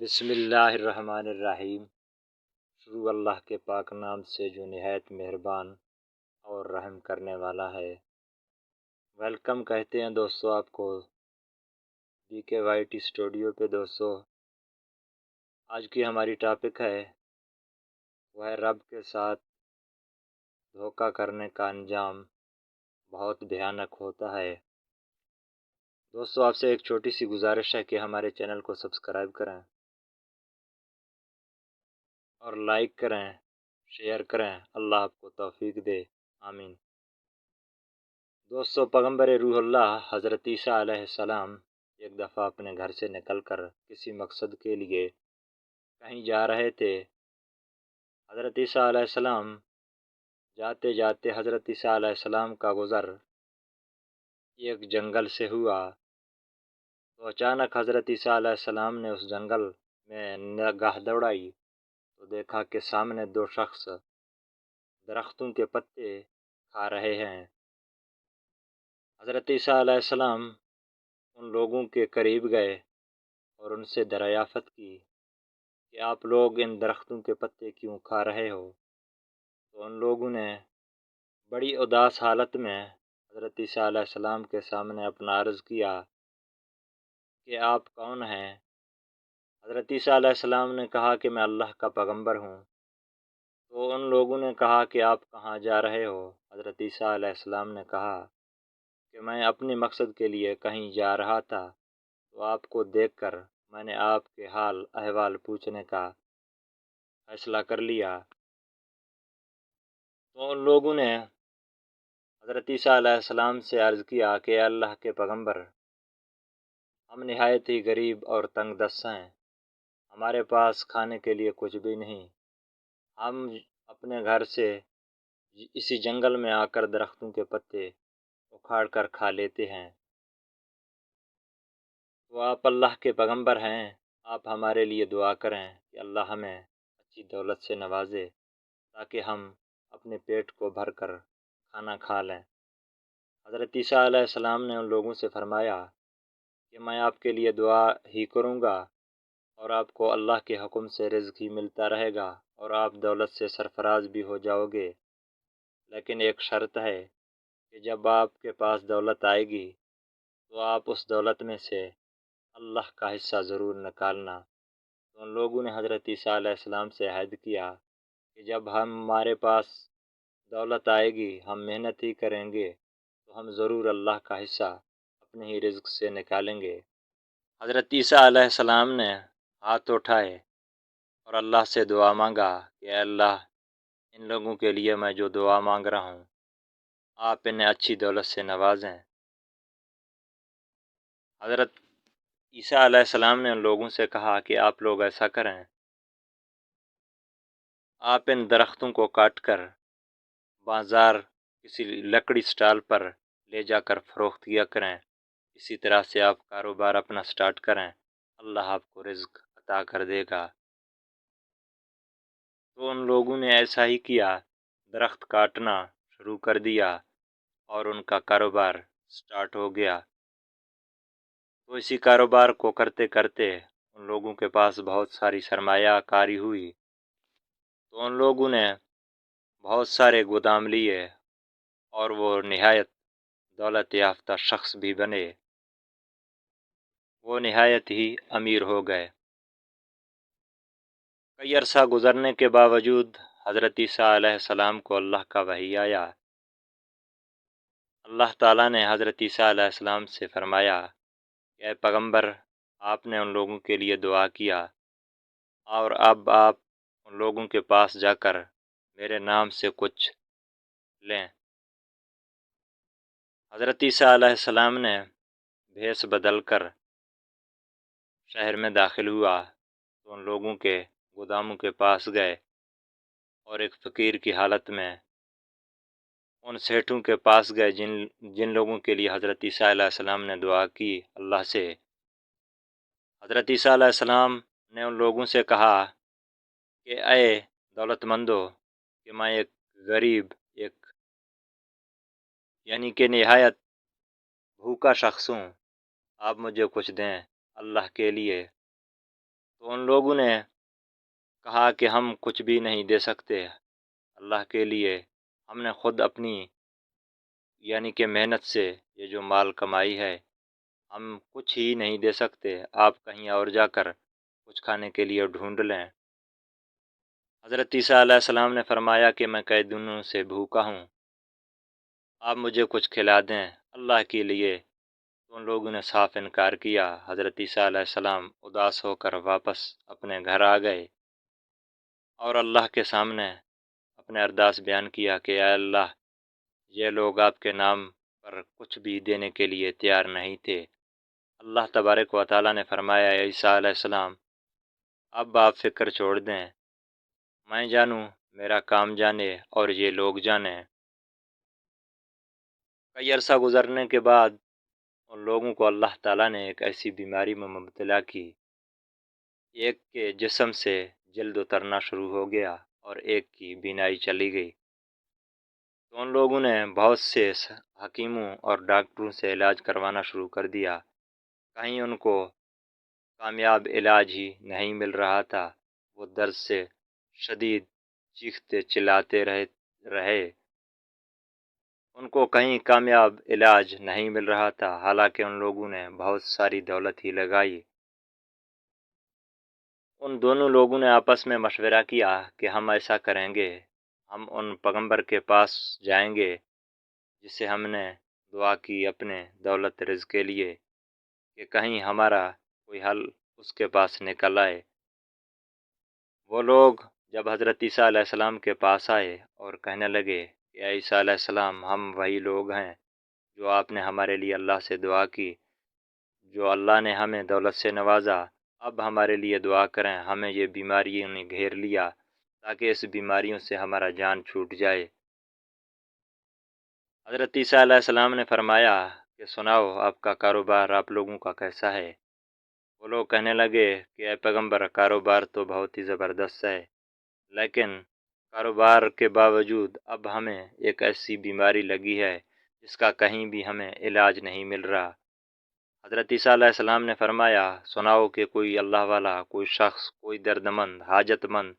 بسم اللہ الرحمن الرحیم۔ شروع اللہ کے پاک نام سے جو نہایت مہربان اور رحم کرنے والا ہے۔ ویلکم کہتے ہیں دوستو آپ کو بی کے وائی ٹی اسٹوڈیو پہ۔ دوستو آج کی ہماری ٹاپک ہے وہ ہے رب کے ساتھ دھوکہ کرنے کا انجام بہت بھیانک ہوتا ہے۔ دوستو آپ سے ایک چھوٹی سی گزارش ہے کہ ہمارے چینل کو سبسکرائب کریں اور لائک کریں، شیئر کریں۔ اللہ آپ کو توفیق دے، آمین۔ دوستو پیغمبر روح اللہ حضرت عیسیٰ علیہ السلام ایک دفعہ اپنے گھر سے نکل کر کسی مقصد کے لیے کہیں جا رہے تھے۔ حضرت عیسیٰ علیہ السلام جاتے جاتے حضرت عیسیٰ علیہ السلام کا گزر ایک جنگل سے ہوا، تو اچانک حضرت عیسیٰ علیہ السلام نے اس جنگل میں نگاہ دوڑائی تو دیکھا کہ سامنے دو شخص درختوں کے پتے کھا رہے ہیں۔ حضرت عیسیٰ علیہ السلام ان لوگوں کے قریب گئے اور ان سے دریافت کی کہ آپ لوگ ان درختوں کے پتے کیوں کھا رہے ہو؟ تو ان لوگوں نے بڑی اداس حالت میں حضرت عیسیٰ علیہ السلام کے سامنے اپنا عرض کیا کہ آپ کون ہیں؟ حضرت عیسیٰ علیہ السلام نے کہا کہ میں اللہ کا پیغمبر ہوں۔ تو ان لوگوں نے کہا کہ آپ کہاں جا رہے ہو؟ حضرت عیسیٰ علیہ السلام نے کہا کہ میں اپنے مقصد کے لیے کہیں جا رہا تھا، تو آپ کو دیکھ کر میں نے آپ کے حال احوال پوچھنے کا فیصلہ کر لیا۔ تو ان لوگوں نے حضرت عیسیٰ علیہ السلام سے عرض کیا کہ اللہ کے پیغمبر، ہم نہایت ہی غریب اور تنگ دست ہیں، ہمارے پاس کھانے کے لیے کچھ بھی نہیں، ہم اپنے گھر سے اسی جنگل میں آ کر درختوں کے پتے اکھاڑ کر کھا لیتے ہیں۔ تو آپ اللہ کے پیغمبر ہیں، آپ ہمارے لیے دعا کریں کہ اللہ ہمیں اچھی دولت سے نوازے تاکہ ہم اپنے پیٹ کو بھر کر کھانا کھا لیں۔ حضرت عیسیٰ علیہ السلام نے ان لوگوں سے فرمایا کہ میں آپ کے لیے دعا ہی کروں گا اور آپ کو اللہ کے حکم سے رزق ہی ملتا رہے گا اور آپ دولت سے سرفراز بھی ہو جاؤ گے، لیکن ایک شرط ہے کہ جب آپ کے پاس دولت آئے گی تو آپ اس دولت میں سے اللہ کا حصہ ضرور نکالنا۔ تو ان لوگوں نے حضرت عیسیٰ علیہ السلام سے عہد کیا کہ جب ہمارے پاس دولت آئے گی، ہم محنت ہی کریں گے تو ہم ضرور اللہ کا حصہ اپنے ہی رزق سے نکالیں گے۔ حضرت عیسیٰ علیہ السلام نے ہاتھ اٹھائے اور اللہ سے دعا مانگا کہ اے اللہ، ان لوگوں کے لیے میں جو دعا مانگ رہا ہوں آپ انہیں اچھی دولت سے نوازیں۔ حضرت عیسیٰ علیہ السلام نے ان لوگوں سے کہا کہ آپ لوگ ایسا کریں، آپ ان درختوں کو کاٹ کر بازار کسی لکڑی سٹال پر لے جا کر فروخت کیا کریں، اسی طرح سے آپ کاروبار اپنا سٹارٹ کریں، اللہ آپ کو رزق عطا کر دے گا۔ تو ان لوگوں نے ایسا ہی کیا، درخت کاٹنا شروع کر دیا اور ان کا کاروبار سٹارٹ ہو گیا۔ تو اسی کاروبار کو کرتے کرتے ان لوگوں کے پاس بہت ساری سرمایہ کاری ہوئی، تو ان لوگوں نے بہت سارے گودام لیے اور وہ نہایت دولت یافتہ شخص بھی بنے، وہ نہایت ہی امیر ہو گئے۔ کئی عرصہ گزرنے کے باوجود حضرت عیسیٰ علیہ السلام کو اللہ کا وحی آیا۔ اللہ تعالیٰ نے حضرت عیسیٰ علیہ السلام سے فرمایا کہ اے پیغمبر، آپ نے ان لوگوں کے لیے دعا کیا اور اب آپ ان لوگوں کے پاس جا کر میرے نام سے کچھ لیں۔ حضرت عیسیٰ علیہ السلام نے بھیس بدل کر شہر میں داخل ہوا تو ان لوگوں کے گوداموں کے پاس گئے اور ایک فقیر کی حالت میں ان سیٹھوں کے پاس گئے جن لوگوں کے لیے حضرت عیسیٰ علیہ السلام نے دعا کی اللہ سے۔ حضرت عیسیٰ علیہ السلام نے ان لوگوں سے کہا کہ اے دولت مندو، کہ میں ایک غریب، یعنی کہ نہایت بھوکا شخص ہوں، آپ مجھے کچھ دیں اللہ کے لیے۔ تو ان لوگوں نے کہا کہ ہم کچھ بھی نہیں دے سکتے اللہ کے لیے، ہم نے خود اپنی یعنی کہ محنت سے یہ جو مال کمائی ہے، ہم کچھ ہی نہیں دے سکتے، آپ کہیں اور جا کر کچھ کھانے کے لیے ڈھونڈ لیں۔ حضرت عیسیٰ علیہ السلام نے فرمایا کہ میں کئی دنوں سے بھوکا ہوں، آپ مجھے کچھ کھلا دیں اللہ کے لیے۔ تو ان لوگوں نے صاف انکار کیا۔ حضرت عیسیٰ علیہ السلام اداس ہو کر واپس اپنے گھر آ گئے اور اللہ کے سامنے اپنے ارداس بیان کیا کہ اے اللہ، یہ لوگ آپ کے نام پر کچھ بھی دینے کے لیے تیار نہیں تھے۔ اللہ تبارک و تعالیٰ نے فرمایا اے عیسیٰ علیہ السلام، اب آپ فکر چھوڑ دیں، میں جانوں، میرا کام جانے اور یہ لوگ جانیں۔ کئی عرصہ گزرنے کے بعد ان لوگوں کو اللہ تعالیٰ نے ایک ایسی بیماری میں مبتلا کی، ایک کے جسم سے جلد اترنا شروع ہو گیا اور ایک کی بینائی چلی گئی۔ تو ان لوگوں نے بہت سے حکیموں اور ڈاکٹروں سے علاج کروانا شروع کر دیا، کہیں ان کو کامیاب علاج ہی نہیں مل رہا تھا، وہ درد سے شدید چیختے چلاتے رہے، ان کو کہیں کامیاب علاج نہیں مل رہا تھا، حالانکہ ان لوگوں نے بہت ساری دولت ہی لگائی۔ ان دونوں لوگوں نے آپس میں مشورہ کیا کہ ہم ایسا کریں گے، ہم ان پیغمبر کے پاس جائیں گے جس سے ہم نے دعا کی اپنے دولت رزق کے لیے، کہ کہیں ہمارا کوئی حل اس کے پاس نکل آئے۔ وہ لوگ جب حضرت عیسیٰ علیہ السلام کے پاس آئے اور کہنے لگے کہ اے عیسیٰ علیہ السلام، ہم وہی لوگ ہیں جو آپ نے ہمارے لیے اللہ سے دعا کی، جو اللہ نے ہمیں دولت سے نوازا، اب ہمارے لیے دعا کریں، ہمیں یہ بیماریوں نے گھیر لیا تاکہ اس بیماریوں سے ہمارا جان چھوٹ جائے۔ حضرت عیسیٰ علیہ السلام نے فرمایا کہ سناؤ، آپ کا کاروبار آپ لوگوں کا کیسا ہے؟ وہ لوگ کہنے لگے کہ اے پیغمبر، کاروبار تو بہت ہی زبردست ہے، لیکن کاروبار کے باوجود اب ہمیں ایک ایسی بیماری لگی ہے جس کا کہیں بھی ہمیں علاج نہیں مل رہا۔ حضرت عیسیٰ علیہ السلام نے فرمایا سناؤ کہ کوئی اللہ والا، کوئی شخص، کوئی درد مند، حاجت مند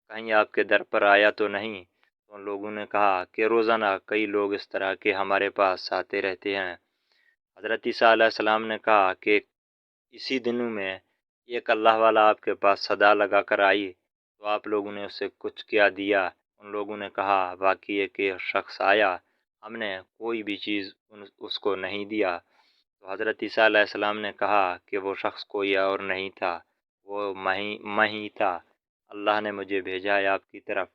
کہیں آپ کے در پر آیا تو نہیں؟ تو ان لوگوں نے کہا کہ روزانہ کئی لوگ اس طرح کے ہمارے پاس آتے رہتے ہیں۔ حضرت عیسیٰ علیہ السلام نے کہا کہ اسی دنوں میں ایک اللہ والا آپ کے پاس صدا لگا کر آئی تو آپ لوگوں نے اسے کچھ کیا دیا؟ ان لوگوں نے کہا واقعی ہے کہ شخص آیا، ہم نے کوئی بھی چیز اس کو نہیں دیا۔ تو حضرت عیسیٰ علیہ السلام نے کہا کہ وہ شخص کوئی اور نہیں تھا، وہ میں ہی تھا، اللہ نے مجھے بھیجا ہے آپ کی طرف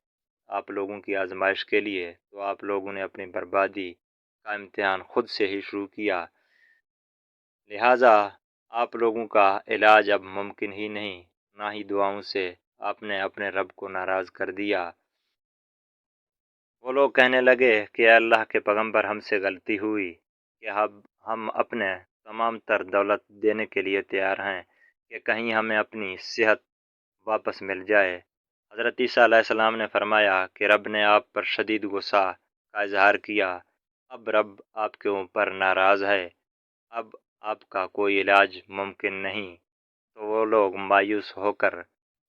آپ لوگوں کی آزمائش کے لیے۔ تو آپ لوگوں نے اپنی بربادی کا امتحان خود سے ہی شروع کیا، لہٰذا آپ لوگوں کا علاج اب ممکن ہی نہیں، نہ ہی دعاؤں سے آپ نے اپنے رب کو ناراض کر دیا۔ وہ لوگ کہنے لگے کہ اے اللہ کے پیغمبر، ہم سے غلطی ہوئی کہ ہم اپنے تمام تر دولت دینے کے لیے تیار ہیں کہ کہیں ہمیں اپنی صحت واپس مل جائے۔ حضرت عیسیٰ علیہ السلام نے فرمایا کہ رب نے آپ پر شدید غصہ کا اظہار کیا، اب رب آپ کے اوپر ناراض ہے، اب آپ کا کوئی علاج ممکن نہیں۔ تو وہ لوگ مایوس ہو کر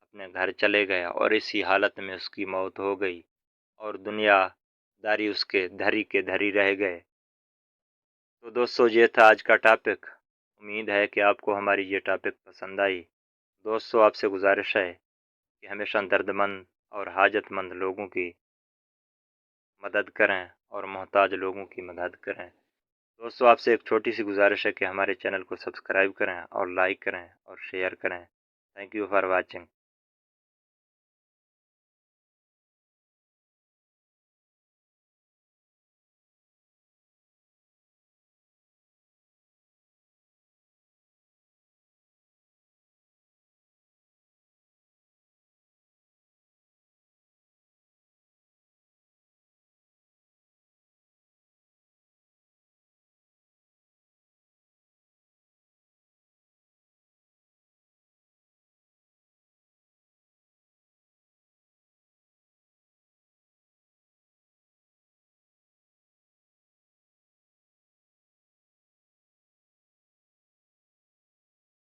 اپنے گھر چلے گئے اور اسی حالت میں اس کی موت ہو گئی اور دنیا داری اس کے دھری رہ گئے۔ تو دوستو، یہ تھا آج کا ٹاپک، امید ہے کہ آپ کو ہماری یہ ٹاپک پسند آئی۔ دوستو، آپ سے گزارش ہے کہ ہمیشہ درد مند اور حاجت مند لوگوں کی مدد کریں اور محتاج لوگوں کی مدد کریں۔ دوستو، آپ سے ایک چھوٹی سی گزارش ہے کہ ہمارے چینل کو سبسکرائب کریں اور لائک کریں اور شیئر کریں۔ Thank you for watching.